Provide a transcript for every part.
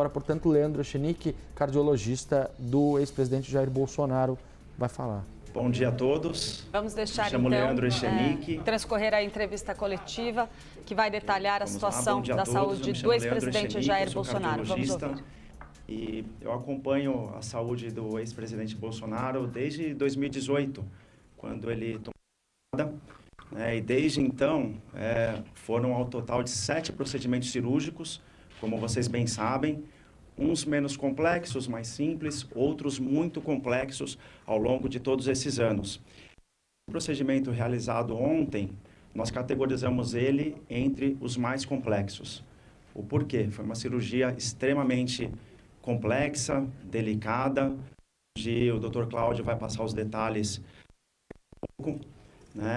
Agora, portanto, Leandro Echenique, cardiologista do ex-presidente Jair Bolsonaro, vai falar. Bom dia a todos. Vamos deixar, Me chamo então, Leandro Echenique. transcorrer a entrevista coletiva que vai detalhar a situação da saúde do ex-presidente Jair Bolsonaro. Vamos ouvir. E eu acompanho a saúde do ex-presidente Bolsonaro desde 2018, quando ele tomou a e desde então foram ao total de 7 procedimentos cirúrgicos, como vocês bem sabem, uns menos complexos, mais simples, outros muito complexos ao longo de todos esses anos. O procedimento realizado ontem, nós categorizamos ele entre os mais complexos. O porquê? Foi uma cirurgia extremamente complexa, delicada, onde o Dr. Cláudio vai passar os detalhes,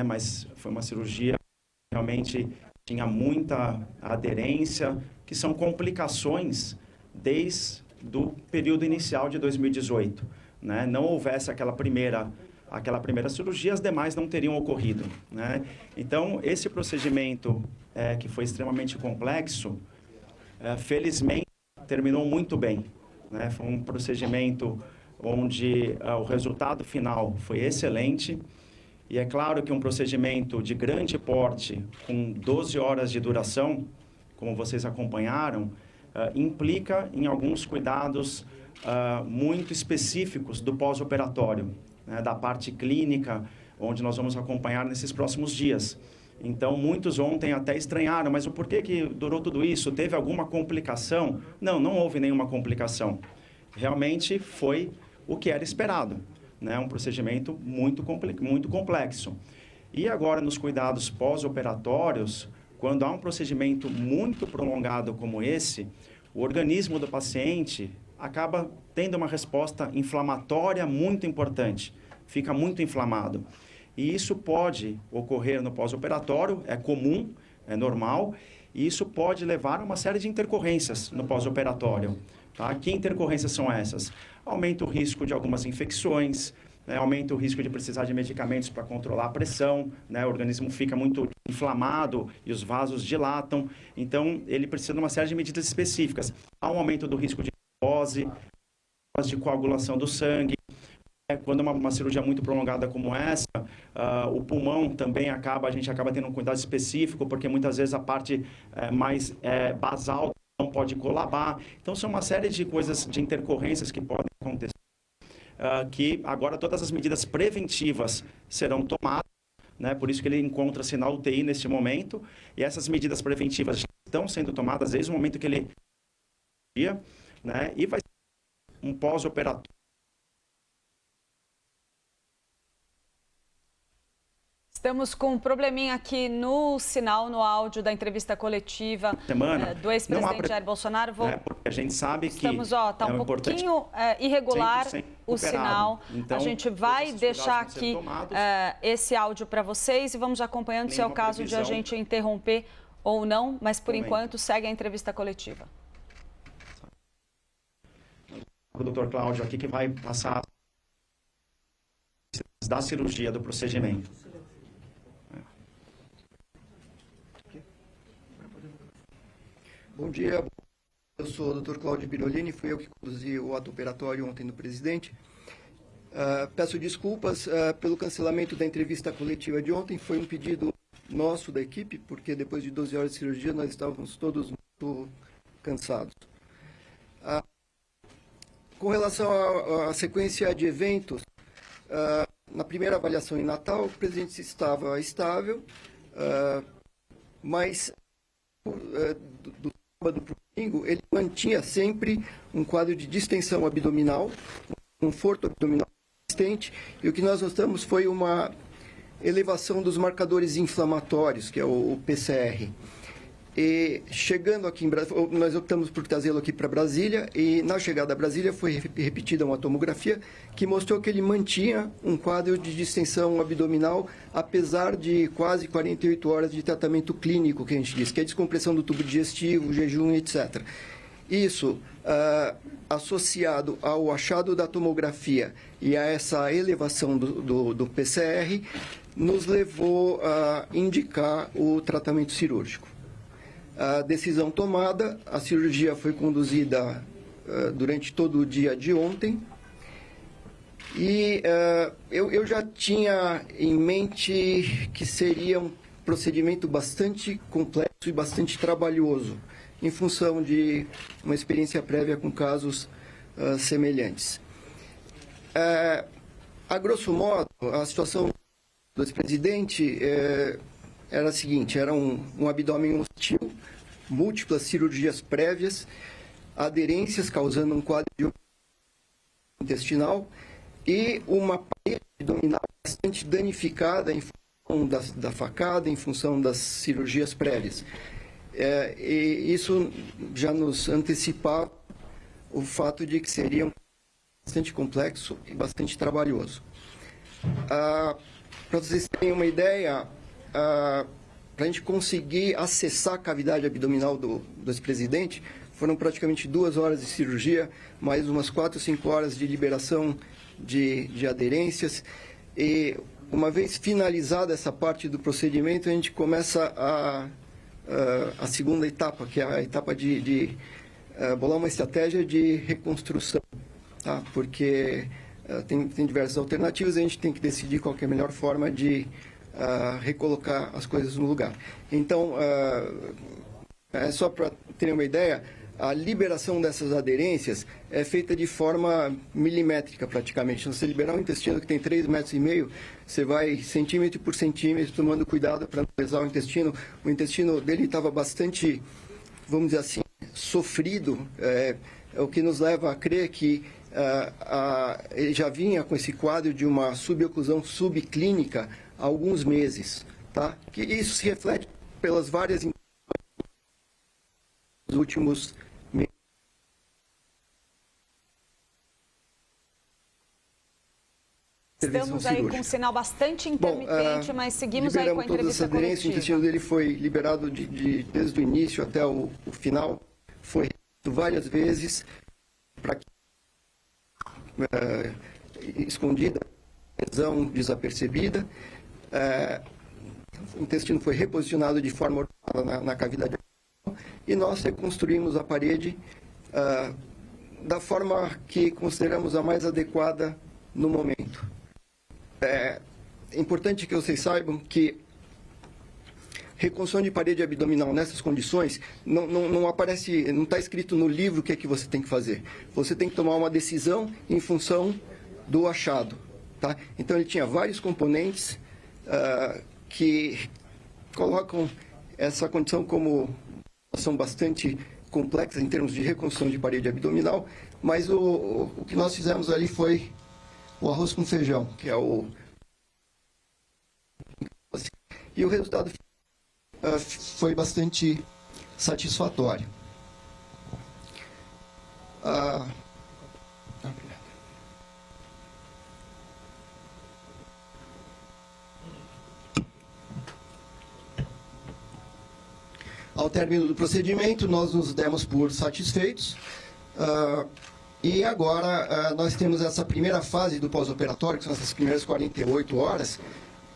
mas foi uma cirurgia que realmente tinha muita aderência, que são complicações desde o período inicial de 2018. Não houvesse aquela primeira cirurgia, as demais não teriam ocorrido. Então, esse procedimento, que foi extremamente complexo, felizmente terminou muito bem. Foi um procedimento onde o resultado final foi excelente. E é claro que um procedimento de grande porte, com 12 horas de duração, como vocês acompanharam, implica em alguns cuidados muito específicos do pós-operatório, da parte clínica, onde nós vamos acompanhar nesses próximos dias. Então, muitos ontem até estranharam, mas o porquê que durou tudo isso? Teve alguma complicação? Não, não houve nenhuma complicação. Realmente foi o que era esperado. Um procedimento muito complexo. E agora, nos cuidados pós-operatórios, quando há um procedimento muito prolongado como esse, o organismo do paciente acaba tendo uma resposta inflamatória muito importante, fica muito inflamado. E isso pode ocorrer no pós-operatório, é comum, é normal, e isso pode levar a uma série de intercorrências no pós-operatório. Que intercorrências são essas? Aumenta o risco de algumas infecções, aumenta o risco de precisar de medicamentos para controlar a pressão, o organismo fica muito inflamado e os vasos dilatam, então ele precisa de uma série de medidas específicas. Há um aumento do risco de trombose, de coagulação do sangue. Quando uma cirurgia muito prolongada como essa, o pulmão também a gente acaba tendo um cuidado específico, porque muitas vezes a parte mais basal não pode colabar. Então, são uma série de coisas, de intercorrências que podem acontecer, que agora todas as medidas preventivas serão tomadas, por isso que ele encontra-se na UTI neste momento, e essas medidas preventivas já estão sendo tomadas desde o momento que ele e vai ser um pós-operatório. Estamos com um probleminha aqui no sinal, no áudio da entrevista coletiva do ex-presidente Jair Bolsonaro. A gente sabe que está um pouquinho irregular o sinal. Então, a gente vai deixar aqui esse áudio para vocês e vamos acompanhando se é o caso de a gente interromper ou não, mas por enquanto segue a entrevista coletiva. O Dr. Cláudio aqui que vai passar da cirurgia, do procedimento. Bom dia, eu sou o Dr. Cláudio Birolini, fui eu que conduzi o ato operatório ontem do presidente. Peço desculpas pelo cancelamento da entrevista coletiva de ontem, foi um pedido nosso da equipe, porque depois de 12 horas de cirurgia nós estávamos todos muito cansados. Com relação à sequência de eventos, na primeira avaliação em Natal, o presidente estava estável, mas do sábado para o domingo, ele mantinha sempre um quadro de distensão abdominal, um conforto abdominal consistente, e o que nós notamos foi uma elevação dos marcadores inflamatórios, que é o PCR. E chegando aqui em Brasília, nós optamos por trazê-lo aqui para Brasília, e na chegada a Brasília foi repetida uma tomografia que mostrou que ele mantinha um quadro de distensão abdominal, apesar de quase 48 horas de tratamento clínico, que a gente diz, que é descompressão do tubo digestivo, jejum, etc. Isso, associado ao achado da tomografia e a essa elevação do PCR, nos levou a indicar o tratamento cirúrgico. A decisão tomada, a cirurgia foi conduzida durante todo o dia de ontem. E eu já tinha em mente que seria um procedimento bastante complexo e bastante trabalhoso, em função de uma experiência prévia com casos semelhantes. A grosso modo, a situação do ex-presidente era a seguinte: era um abdômen hostil, múltiplas cirurgias prévias, aderências causando um quadro de intestinal e uma parede abdominal bastante danificada em função da facada, em função das cirurgias prévias. E isso já nos antecipava o fato de que seria bastante complexo e bastante trabalhoso. Para vocês terem uma ideia, para a gente conseguir acessar a cavidade abdominal do ex-presidente, foram praticamente 2 horas de cirurgia, mais umas 4 ou 5 horas de liberação de aderências. E uma vez finalizada essa parte do procedimento, a gente começa a segunda etapa, que é a etapa de bolar uma estratégia de reconstrução, tá? Porque tem diversas alternativas, a gente tem que decidir qual que é a melhor forma de recolocar as coisas no lugar. Então, só para terem uma ideia, a liberação dessas aderências é feita de forma milimétrica, praticamente. Se você liberar um intestino que tem 3,5 metros, você vai centímetro por centímetro, tomando cuidado para não lesar o intestino. O intestino dele estava bastante, vamos dizer assim, sofrido, o que nos leva a crer que ele já vinha com esse quadro de uma suboclusão subclínica há alguns meses, tá? Que isso se reflete pelas várias nos últimos meses. Estamos aí com um sinal bastante intermitente, mas seguimos aí com a entrevista coletiva. O intestino dele foi liberado desde o início até o final, foi várias vezes para que escondida, lesão desapercebida. O intestino foi reposicionado de forma ordenada na cavidade e nós reconstruímos a parede da forma que consideramos a mais adequada no momento. É importante que vocês saibam que reconstrução de parede abdominal nessas condições não aparece, não está escrito no livro o que é que você tem que fazer. Você tem que tomar uma decisão em função do achado, tá? Então ele tinha vários componentes que colocam essa condição como uma situação bastante complexa em termos de reconstrução de parede abdominal, mas o que nós fizemos ali foi o arroz com feijão, que é e o resultado foi bastante satisfatório. Ao término do procedimento, nós nos demos por satisfeitos. E agora nós temos essa primeira fase do pós-operatório, que são essas primeiras 48 horas,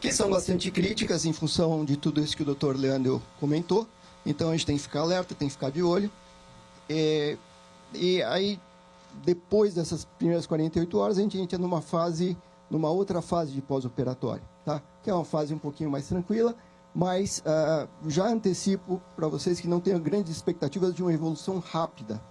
que são bastante críticas em função de tudo isso que o Dr. Leandro comentou. Então a gente tem que ficar alerta, tem que ficar de olho. E aí, depois dessas primeiras 48 horas, a gente entra numa outra fase de pós-operatório, tá? Que é uma fase um pouquinho mais tranquila, mas já antecipo para vocês que não tenham grandes expectativas de uma evolução rápida.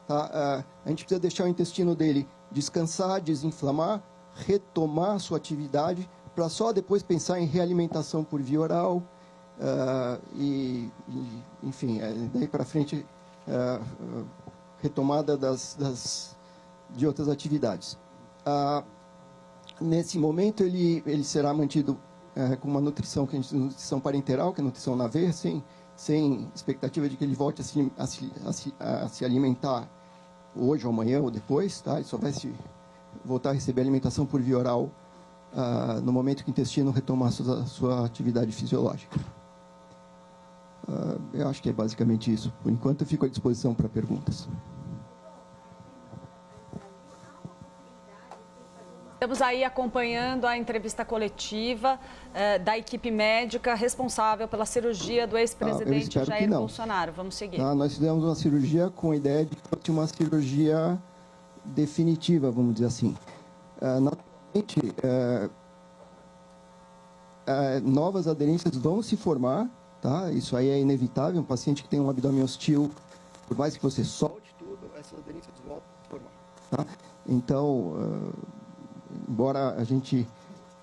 Tá? A gente precisa deixar o intestino dele descansar, desinflamar, retomar sua atividade, para só depois pensar em realimentação por via oral, enfim, daí para frente, retomada de outras atividades. Nesse momento, ele será mantido com uma nutrição, que a gente chama de nutrição parenteral, que é nutrição na veia, sem expectativa de que ele volte a se alimentar hoje ou amanhã ou depois, tá? Ele só vai voltar a receber alimentação por via oral no momento que o intestino retomar a sua atividade fisiológica. Eu acho que é basicamente isso. Por enquanto, eu fico à disposição para perguntas. Estamos aí acompanhando a entrevista coletiva da equipe médica responsável pela cirurgia do ex-presidente Jair Bolsonaro. Vamos seguir. Nós fizemos uma cirurgia com a ideia de que fosse uma cirurgia definitiva, vamos dizer assim. Naturalmente, novas aderências vão se formar, tá? Isso aí é inevitável. Um paciente que tem um abdômen hostil, por mais que você solte tudo, essas aderências vão se formar, tá? Então, embora a gente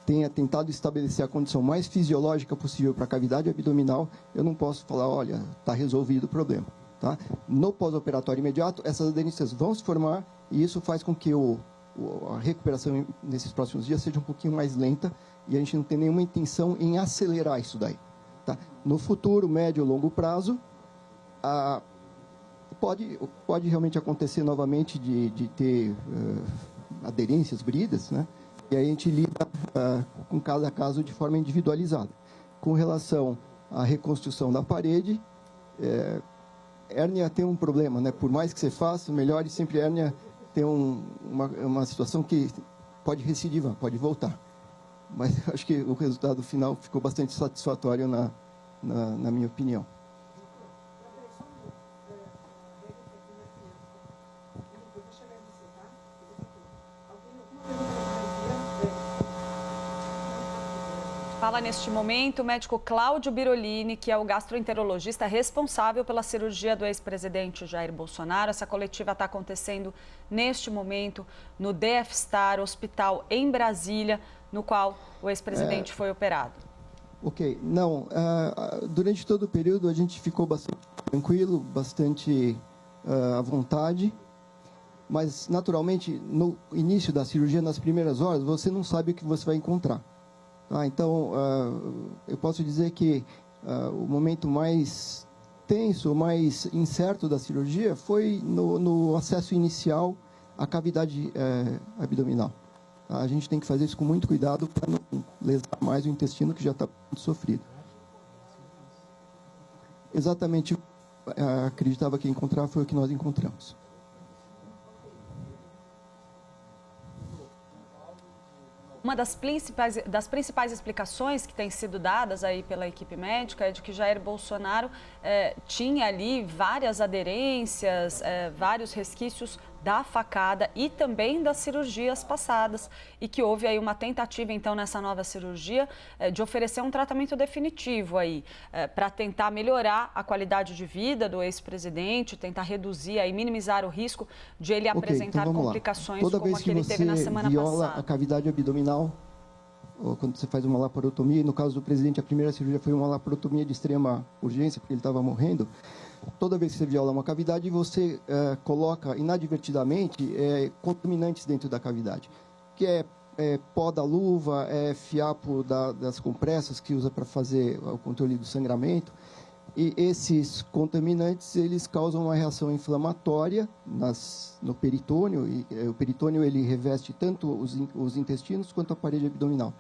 tenha tentado estabelecer a condição mais fisiológica possível para a cavidade abdominal, eu não posso falar, olha, está resolvido o problema, tá? No pós-operatório imediato, essas aderências vão se formar e isso faz com que a recuperação nesses próximos dias seja um pouquinho mais lenta e a gente não tem nenhuma intenção em acelerar isso daí, tá? No futuro, médio e longo prazo, pode realmente acontecer novamente de ter aderências, bridas, né? E aí a gente lida com cada caso de forma individualizada. Com relação à reconstrução da parede, hérnia tem um problema, né? Por mais que você faça, melhor, e sempre hérnia tem uma situação que pode recidivar, pode voltar. Mas acho que o resultado final ficou bastante satisfatório na minha opinião. Fala neste momento o médico Cláudio Birolini, que é o gastroenterologista responsável pela cirurgia do ex-presidente Jair Bolsonaro. Essa coletiva está acontecendo neste momento no DF Star Hospital em Brasília, no qual o ex-presidente foi operado. Ok, não, durante todo o período a gente ficou bastante tranquilo, bastante à vontade, mas naturalmente no início da cirurgia, nas primeiras horas, você não sabe o que você vai encontrar. Então, eu posso dizer que o momento mais tenso, mais incerto da cirurgia foi no acesso inicial à cavidade abdominal. A gente tem que fazer isso com muito cuidado para não lesar mais o intestino que já está sofrido. Exatamente, acreditava que ia encontrar, foi o que nós encontramos. Uma das principais explicações que têm sido dadas aí pela equipe médica é de que Jair Bolsonaro tinha ali várias aderências, vários resquícios da facada e também das cirurgias passadas e que houve aí uma tentativa então nessa nova cirurgia de oferecer um tratamento definitivo aí para tentar melhorar a qualidade de vida do ex-presidente, tentar reduzir e minimizar o risco de ele apresentar então complicações como a que ele teve na semana passada. Toda vez que você viola a cavidade abdominal, ou quando você faz uma laparotomia, no caso do presidente, a primeira cirurgia foi uma laparotomia de extrema urgência, porque ele estava morrendo. Toda vez que você viola uma cavidade, você coloca inadvertidamente contaminantes dentro da cavidade, que é pó da luva, fiapo das compressas que usa para fazer o controle do sangramento. E esses contaminantes, eles causam uma reação inflamatória no peritônio, e o peritônio ele reveste tanto os intestinos quanto a parede abdominal.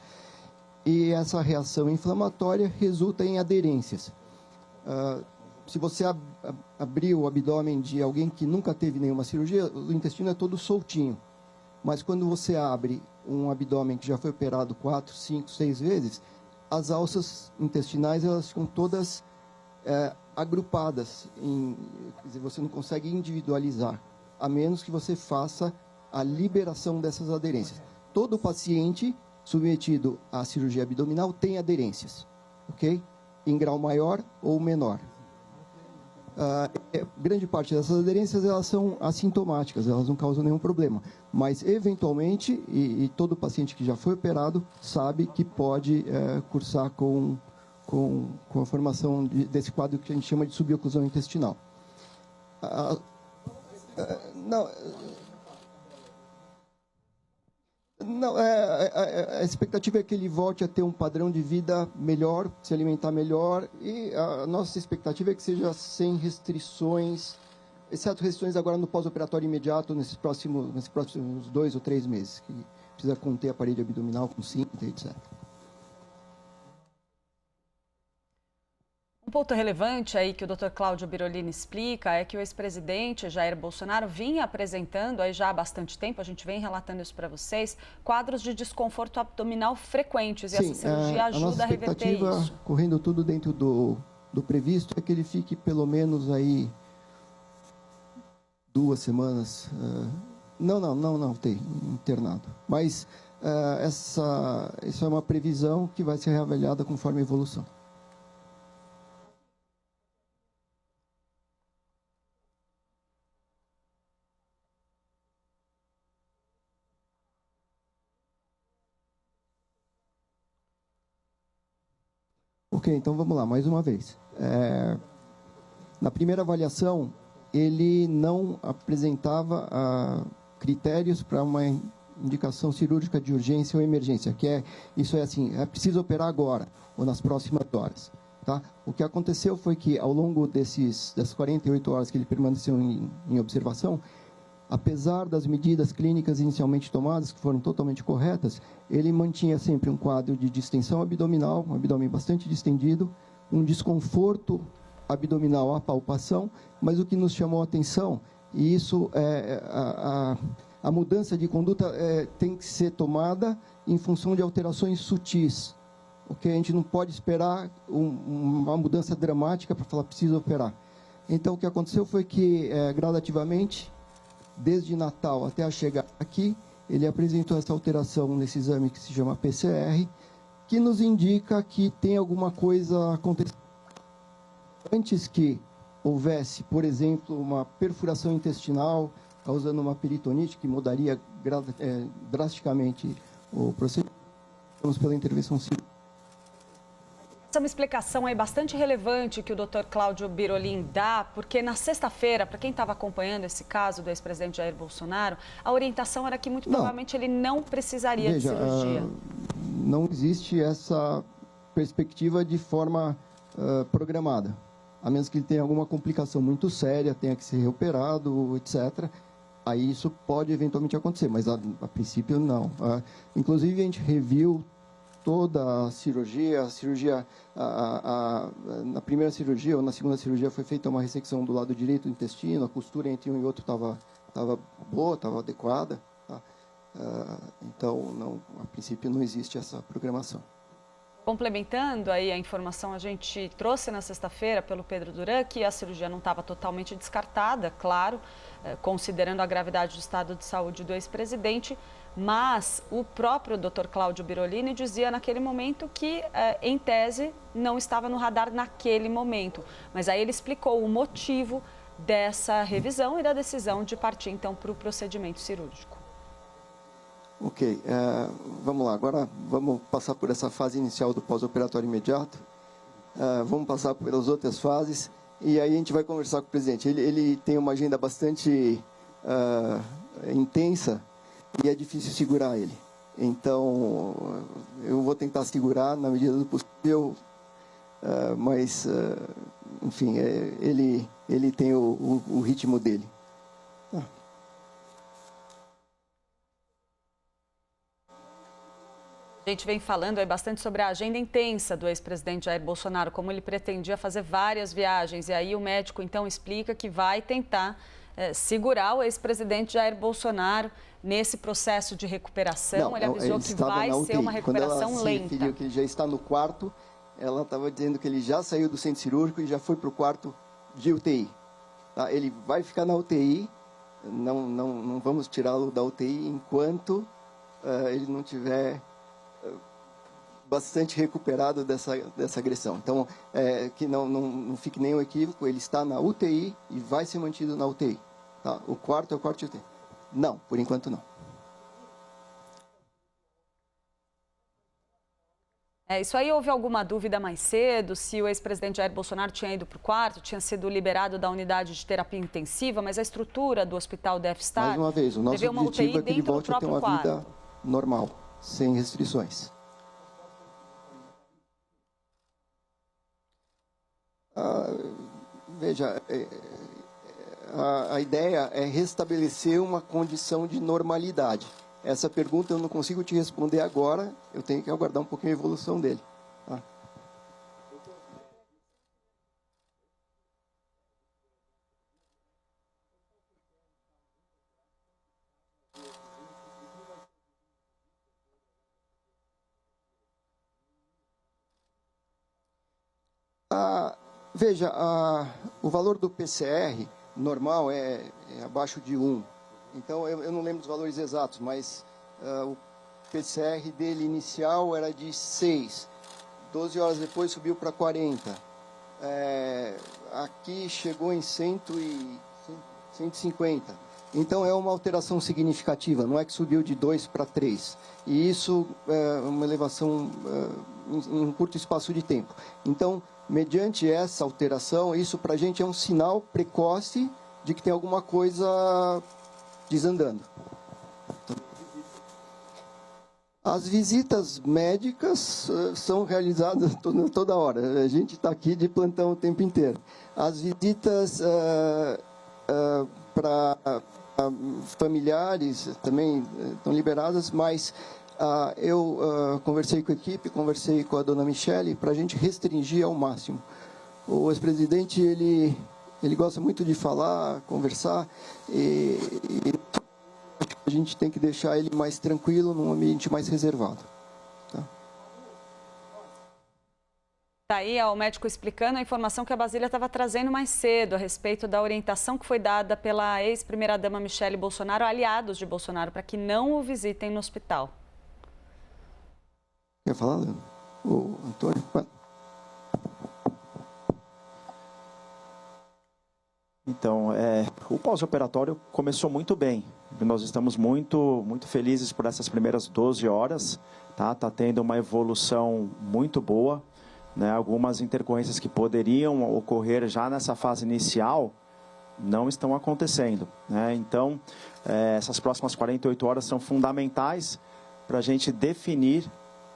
E essa reação inflamatória resulta em aderências. Se você abrir o abdômen de alguém que nunca teve nenhuma cirurgia, o intestino é todo soltinho. Mas quando você abre um abdômen que já foi operado 4, 5, 6 vezes, as alças intestinais elas ficam todas agrupadas. Quer dizer, você não consegue individualizar, a menos que você faça a liberação dessas aderências. Todo paciente submetido à cirurgia abdominal tem aderências, ok? Em grau maior ou menor. Grande parte dessas aderências elas são assintomáticas, elas não causam nenhum problema, mas eventualmente, e todo paciente que já foi operado sabe que pode cursar com a formação desse quadro que a gente chama de suboclusão intestinal. A expectativa é que ele volte a ter um padrão de vida melhor, se alimentar melhor, e a nossa expectativa é que seja sem restrições, exceto restrições agora no pós-operatório imediato, nesses próximos 2 ou 3 meses, que precisa conter a parede abdominal com cinta, etc. ponto relevante aí que o Dr. Cláudio Birolini explica é que o ex-presidente Jair Bolsonaro vinha apresentando aí já há bastante tempo, a gente vem relatando isso para vocês, quadros de desconforto abdominal frequentes. E essa cirurgia ajuda a reverter isso. Correndo tudo dentro do previsto, é que ele fique pelo menos aí 2 semanas, não, tem internado. Mas isso é uma previsão que vai ser reavaliada conforme a evolução. Ok, então vamos lá, mais uma vez. Na primeira avaliação, ele não apresentava critérios para uma indicação cirúrgica de urgência ou emergência, isso é assim, é preciso operar agora ou nas próximas horas. Tá? O que aconteceu foi que, ao longo das 48 horas que ele permaneceu em observação, apesar das medidas clínicas inicialmente tomadas, que foram totalmente corretas, ele mantinha sempre um quadro de distensão abdominal, um abdômen bastante distendido, um desconforto abdominal à palpação, mas o que nos chamou a atenção, e isso a mudança de conduta tem que ser tomada em função de alterações sutis. Okay? A gente não pode esperar uma mudança dramática para falar precisa operar. Então, o que aconteceu foi que, gradativamente, desde Natal até a chegada aqui, ele apresentou essa alteração nesse exame que se chama PCR, que nos indica que tem alguma coisa acontecendo. Antes que houvesse, por exemplo, uma perfuração intestinal, causando uma peritonite, que mudaria drasticamente o procedimento, vamos pela intervenção cirúrgica. Essa é uma explicação aí bastante relevante que o Dr. Cláudio Birolini dá, porque na sexta-feira, para quem estava acompanhando esse caso do ex-presidente Jair Bolsonaro, a orientação era que muito provavelmente ele não precisaria de cirurgia. Não existe essa perspectiva de forma programada, a menos que ele tenha alguma complicação muito séria, tenha que ser reoperado, etc. Aí isso pode eventualmente acontecer, mas a princípio não. Inclusive a gente reviu toda a cirurgia, na primeira cirurgia ou na segunda cirurgia foi feita uma ressecção do lado direito do intestino, a costura entre um e outro estava boa, estava adequada. Tá? Então, a princípio não existe essa programação. Complementando aí a informação, a gente trouxe na sexta-feira pelo Pedro Duran que a cirurgia não estava totalmente descartada, claro, considerando a gravidade do estado de saúde do ex-presidente, mas o próprio Dr. Cláudio Birolini dizia naquele momento que, em tese, não estava no radar naquele momento. Mas aí ele explicou o motivo dessa revisão e da decisão de partir, então, para o procedimento cirúrgico. Ok, vamos lá. Agora vamos passar por essa fase inicial do pós-operatório imediato. Vamos passar pelas outras fases e aí a gente vai conversar com o presidente. Ele tem uma agenda bastante intensa e é difícil segurar ele. Então, eu vou tentar segurar na medida do possível, mas, enfim, ele tem o ritmo dele. A gente vem falando aí bastante sobre a agenda intensa do ex-presidente Jair Bolsonaro, como ele pretendia fazer várias viagens. E aí o médico, então, explica que vai tentar segurar o ex-presidente Jair Bolsonaro nesse processo de recuperação. Não, ele avisou que vai ser uma recuperação lenta. Quando ela se referiu que ele já está no quarto, ela estava dizendo que ele já saiu do centro cirúrgico e já foi para o quarto de UTI. Tá? Ele vai ficar na UTI, não vamos tirá-lo da UTI enquanto ele não tiver bastante recuperado dessa agressão. Então, que não fique nenhum equívoco, ele está na UTI e vai ser mantido na UTI. Tá? O quarto é o quarto de UTI. Não, por enquanto não. Isso aí, houve alguma dúvida mais cedo, se o ex-presidente Jair Bolsonaro tinha ido para o quarto, tinha sido liberado da unidade de terapia intensiva, mas a estrutura do hospital deve estar... Mais uma vez, o nosso objetivo é que ele volte a ter uma vida normal, sem restrições. Veja, a ideia é restabelecer uma condição de normalidade. Essa pergunta eu não consigo te responder agora, eu tenho que aguardar um pouquinho a evolução dele. Tá? Veja, o valor do PCR normal é abaixo de 1. Então, eu não lembro dos valores exatos, mas o PCR dele inicial era de 6. 12 horas depois subiu para 40. Aqui chegou em 150. Então, é uma alteração significativa, não é que subiu de 2 para 3. E isso é uma elevação em um curto espaço de tempo. Então, mediante essa alteração, isso para a gente é um sinal precoce de que tem alguma coisa desandando. As visitas médicas são realizadas toda hora. A gente está aqui de plantão o tempo inteiro. As visitas para familiares também estão liberadas, mas eu conversei com a equipe, conversei com a dona Michele para a gente restringir ao máximo. O ex-presidente, ele gosta muito de falar, conversar, e a gente tem que deixar ele mais tranquilo, num ambiente mais reservado. Tá? Tá aí o médico explicando a informação que a Basília estava trazendo mais cedo a respeito da orientação que foi dada pela ex-primeira-dama Michele Bolsonaro, aliados de Bolsonaro, para que não o visitem no hospital. Quer falar, Leandro? O Antônio? Então, o pós-operatório começou muito bem. Nós estamos muito felizes por essas primeiras 12 horas. Tá tendo uma evolução muito boa. Né? Algumas intercorrências que poderiam ocorrer já nessa fase inicial não estão acontecendo. Né? Então, essas próximas 48 horas são fundamentais para a gente definir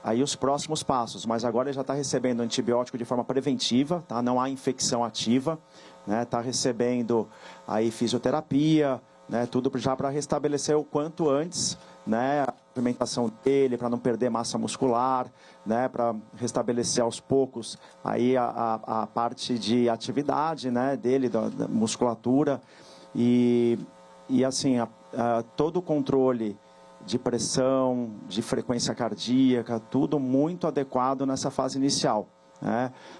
aí os próximos passos. Mas agora ele já está recebendo antibiótico de forma preventiva, tá? Não há infecção ativa. Está recebendo aí fisioterapia, né, tudo já para restabelecer o quanto antes, né, a alimentação dele, para não perder massa muscular, né, para restabelecer aos poucos aí a parte de atividade, né, dele, da musculatura, e assim, todo o controle de pressão, de frequência cardíaca, tudo muito adequado nessa fase inicial.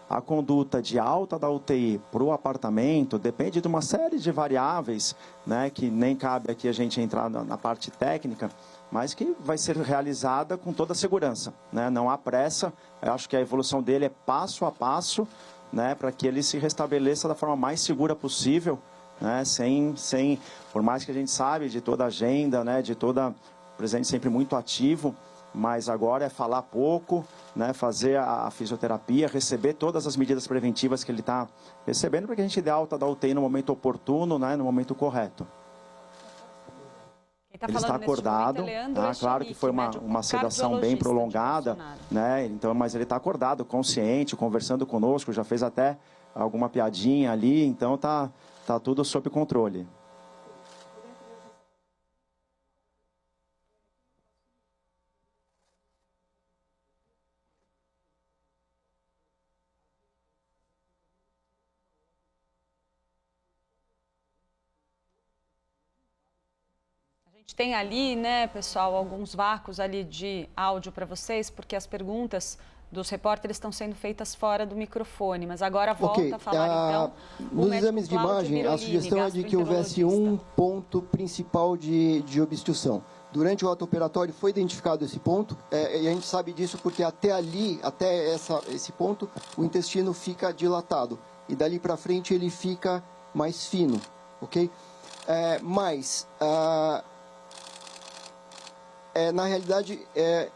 A conduta de alta da UTI para o apartamento depende de uma série de variáveis, né, que nem cabe aqui a gente entrar na parte técnica, mas que vai ser realizada com toda a segurança. Né? Não há pressa, eu acho que a evolução dele é passo a passo, né, para que ele se restabeleça da forma mais segura possível, né, sem, por mais que a gente sabe de toda a agenda, né, de toda, o presidente sempre muito ativo, mas agora é falar pouco, né, fazer a fisioterapia, receber todas as medidas preventivas que ele está recebendo, para que a gente dê alta da UTI no momento oportuno, né, no momento correto. Ele está acordado, tá? Claro que foi uma sedação bem prolongada, né, então, mas ele está acordado, consciente, conversando conosco, já fez até alguma piadinha ali, então tá tudo sob controle. A gente tem ali, né, pessoal, alguns vácuos ali de áudio para vocês, porque as perguntas dos repórteres estão sendo feitas fora do microfone, mas agora volta a falar, então, nos exames de imagem, a sugestão é de que houvesse um ponto principal de obstrução. Durante o ato operatório foi identificado esse ponto, e a gente sabe disso porque até ali, até esse ponto, o intestino fica dilatado, e dali para frente ele fica mais fino, ok? Na realidade,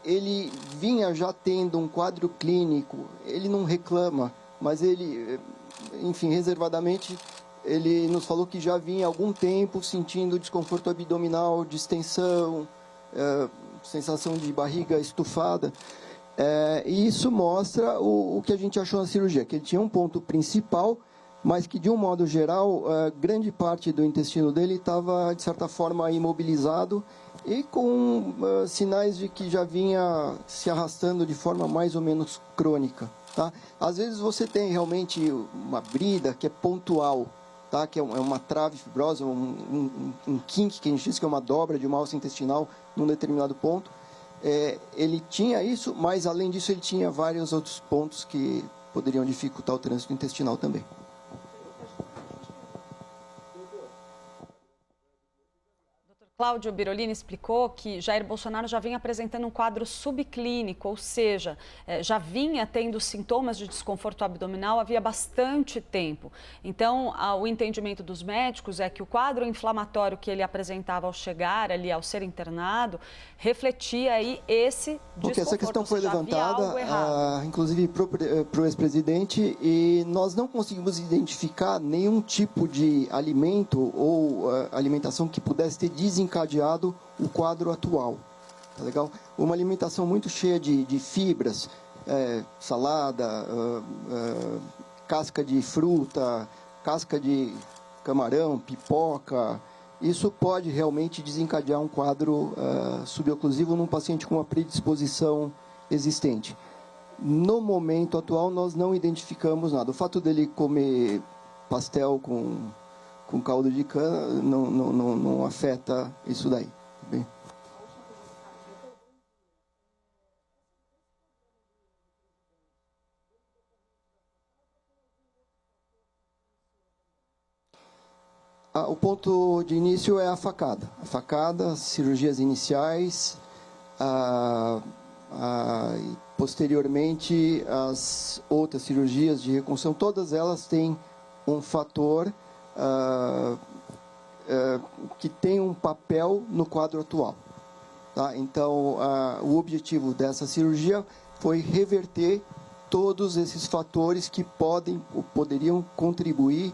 ele vinha já tendo um quadro clínico, ele não reclama, mas ele, enfim, reservadamente, ele nos falou que já vinha há algum tempo sentindo desconforto abdominal, distensão, sensação de barriga estufada, e isso mostra o que a gente achou na cirurgia, que ele tinha um ponto principal, mas que, de um modo geral, grande parte do intestino dele estava, de certa forma, imobilizado e com sinais de que já vinha se arrastando de forma mais ou menos crônica. Tá? Às vezes você tem realmente uma brida que é pontual, tá? Que é uma trave fibrosa, um kink, que a gente diz que é uma dobra de uma alça intestinal num determinado ponto. Ele tinha isso, mas, além disso, ele tinha vários outros pontos que poderiam dificultar o trânsito intestinal também. Cláudio Birolini explicou que Jair Bolsonaro já vinha apresentando um quadro subclínico, ou seja, já vinha tendo sintomas de desconforto abdominal havia bastante tempo. Então, o entendimento dos médicos é que o quadro inflamatório que ele apresentava ao chegar ali, ao ser internado, refletia aí esse desconforto. Essa questão foi levantada, inclusive para o ex-presidente, e nós não conseguimos identificar nenhum tipo de alimento ou alimentação que pudesse ter desencadeado o quadro atual, tá legal? Uma alimentação muito cheia de fibras, salada, casca de fruta, casca de camarão, pipoca, isso pode realmente desencadear um quadro suboclusivo num paciente com uma predisposição existente. No momento atual, nós não identificamos nada. O fato dele comer pastel com caldo de cana não afeta isso daí. Bem. O ponto de início é a facada. A facada, cirurgias iniciais, e posteriormente as outras cirurgias de reconstrução, todas elas têm um fator que tem um papel no quadro atual. Tá? Então, o objetivo dessa cirurgia foi reverter todos esses fatores que poderiam contribuir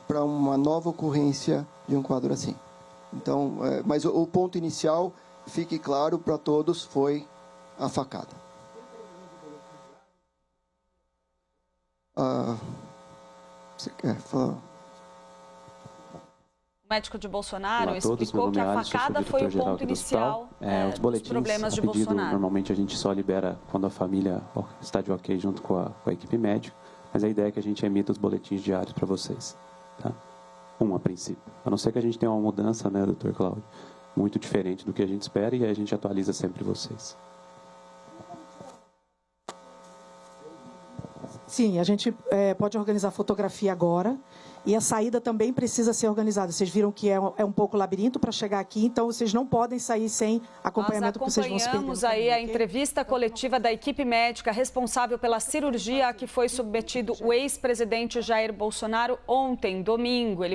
para uma nova ocorrência de um quadro assim. Então, mas o ponto inicial, fique claro para todos, foi a facada. Você quer falar? O médico de Bolsonaro explicou que a facada foi o ponto inicial dos problemas de Bolsonaro. Normalmente a gente só libera quando a família está de ok junto com a equipe médica, mas a ideia é que a gente emita os boletins diários para vocês. Tá? A princípio. A não ser que a gente tenha uma mudança, né, doutor Cláudio, muito diferente do que a gente espera, e a gente atualiza sempre vocês. Sim, a gente pode organizar fotografia agora, e a saída também precisa ser organizada. Vocês viram que é um pouco labirinto para chegar aqui, então vocês não podem sair sem acompanhamento, porque vocês vão se perder. Nós acompanhamos aí a entrevista coletiva da equipe médica responsável pela cirurgia a que foi submetido o ex-presidente Jair Bolsonaro ontem, domingo. Ele